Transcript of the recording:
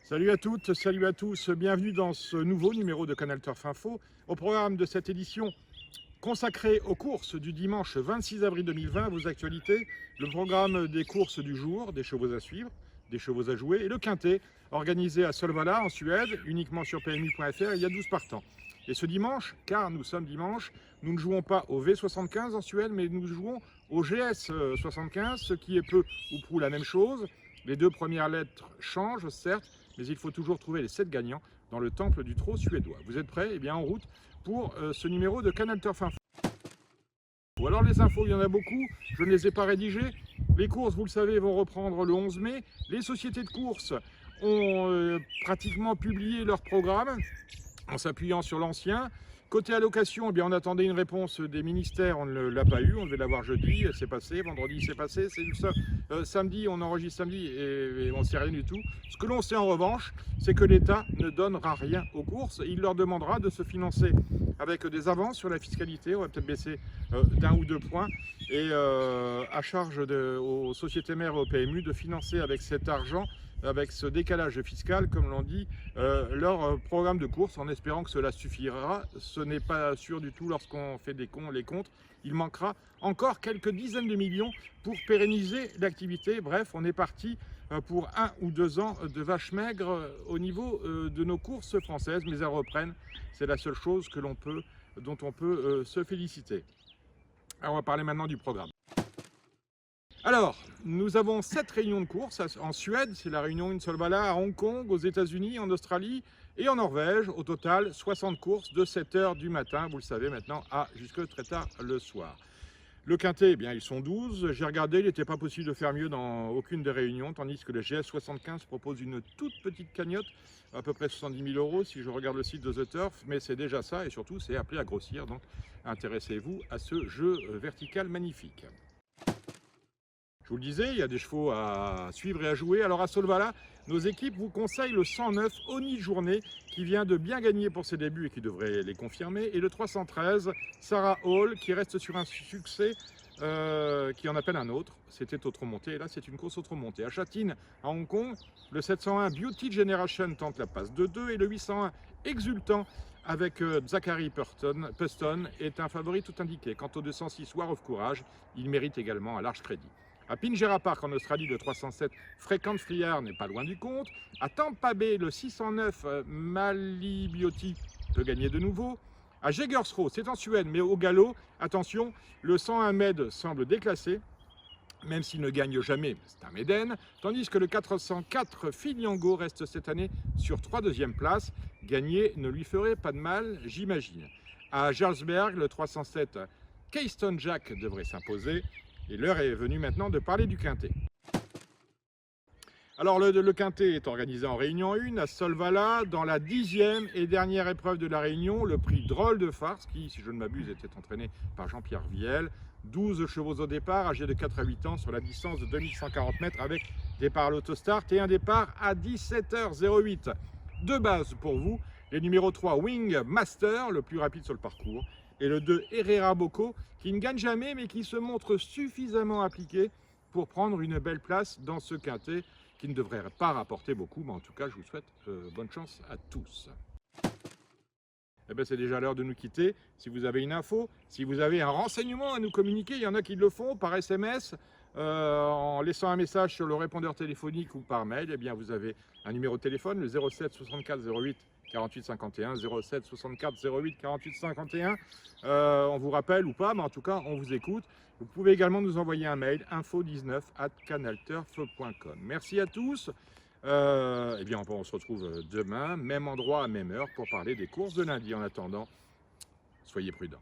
Salut à toutes, salut à tous, bienvenue dans ce nouveau numéro de Canal Turf Info. Au programme de cette édition consacrée aux courses du dimanche 26 avril 2020, vos actualités, le programme des courses du jour, des chevaux à suivre, des chevaux à jouer et le quintet, organisé à Solvala en Suède, uniquement sur PMU.fr, il y a 12 partants. Et ce dimanche, car nous sommes dimanche, nous ne jouons pas au V75 en Suède, mais nous jouons au GS75, ce qui est peu ou prou la même chose. Les deux premières lettres changent, certes, mais il faut toujours trouver les 7 gagnants dans le temple du trot suédois. Vous êtes prêts? Eh bien, en route pour ce numéro de Canal Turf Info. Alors les infos, il y en a beaucoup, je ne les ai pas rédigées. Les courses, vous le savez, vont reprendre le 11 mai. Les sociétés de courses ont pratiquement publié leur programme en s'appuyant sur l'ancien. Côté allocation, eh bien, on attendait une réponse des ministères, on ne l'a pas eu, on devait l'avoir jeudi, c'est passé, vendredi c'est passé, samedi, on enregistre samedi et on ne sait rien du tout. Ce que l'on sait en revanche, c'est que l'État ne donnera rien aux courses, il leur demandera de se financer avec des avances sur la fiscalité, on va peut-être baisser d'1 ou 2 points, et à charge aux sociétés mères et au PMU de financer avec cet argent, avec ce décalage fiscal, comme l'on dit, leur programme de course, en espérant que cela suffira. Ce n'est pas sûr du tout lorsqu'on fait les comptes. Il manquera encore quelques dizaines de millions pour pérenniser l'activité. Bref, on est parti pour 1 ou 2 ans de vache maigre au niveau de nos courses françaises, mais elles reprennent. C'est la seule chose dont on peut se féliciter. Alors, on va parler maintenant du programme. Alors, nous avons 7 réunions de course en Suède, c'est la réunion une seule balade, à Hong Kong, aux États-Unis, en Australie et en Norvège. Au total, 60 courses de 7 h du matin, vous le savez maintenant, jusque très tard le soir. Le quintet, eh bien, ils sont 12. J'ai regardé, il n'était pas possible de faire mieux dans aucune des réunions, tandis que le GS75 propose une toute petite cagnotte, à peu près 70 000 € si je regarde le site de The Turf, mais c'est déjà ça, et surtout, c'est appelé à grossir, donc intéressez-vous à ce jeu vertical magnifique. Je vous le disais, il y a des chevaux à suivre et à jouer. Alors à Solvala, nos équipes vous conseillent le 109 Oni Journée qui vient de bien gagner pour ses débuts et qui devrait les confirmer. Et le 313 Sarah Hall qui reste sur un succès qui en appelle un autre. C'était autre montée et là c'est une course autre montée. À Châtine, à Hong Kong, le 701 Beauty Generation tente la passe de 2 et le 801 Exultant avec Zachary Preston est un favori tout indiqué. Quant au 206 War of Courage, il mérite également un large crédit. À Pinjarra Park en Australie, le 307 Frequent Flyer n'est pas loin du compte. À Tampa Bay, le 609 Malibioti peut gagner de nouveau. À Jägersro, c'est en Suède, mais au galop, attention, le 101 Med semble déclassé, même s'il ne gagne jamais, c'est un Méden, tandis que le 404 Filiango reste cette année sur 3 deuxièmes places. Gagner ne lui ferait pas de mal, j'imagine. À Jarlsberg, le 307 Keystone Jack devrait s'imposer. Et l'heure est venue maintenant de parler du quintet. Alors le quintet est organisé en réunion 1 à Solvala, dans la 10e et dernière épreuve de la réunion, le prix Drôle de Farce, qui, si je ne m'abuse, était entraîné par Jean-Pierre Viel. 12 chevaux au départ, âgés de 4 à 8 ans, sur la distance de 2140 mètres, avec départ à l'autostart et un départ à 17h08. De base pour vous, les numéros 3 Wing Master, le plus rapide sur le parcours, et le 2 Herrera Bocco, qui ne gagne jamais mais qui se montre suffisamment appliqué pour prendre une belle place dans ce quintet qui ne devrait pas rapporter beaucoup, mais en tout cas je vous souhaite bonne chance à tous. Eh bien, c'est déjà l'heure de nous quitter. Si vous avez une info, si vous avez un renseignement à nous communiquer, il y en a qui le font par SMS, en laissant un message sur le répondeur téléphonique ou par mail, eh bien vous avez un numéro de téléphone, le 07 64 08 48 51, 07 64 08 48 51. On vous rappelle ou pas, mais en tout cas, on vous écoute. Vous pouvez également nous envoyer un mail, info19@canalturf.com. Merci à tous. Eh bien, on se retrouve demain, même endroit, à même heure, pour parler des courses de lundi. En attendant, soyez prudents.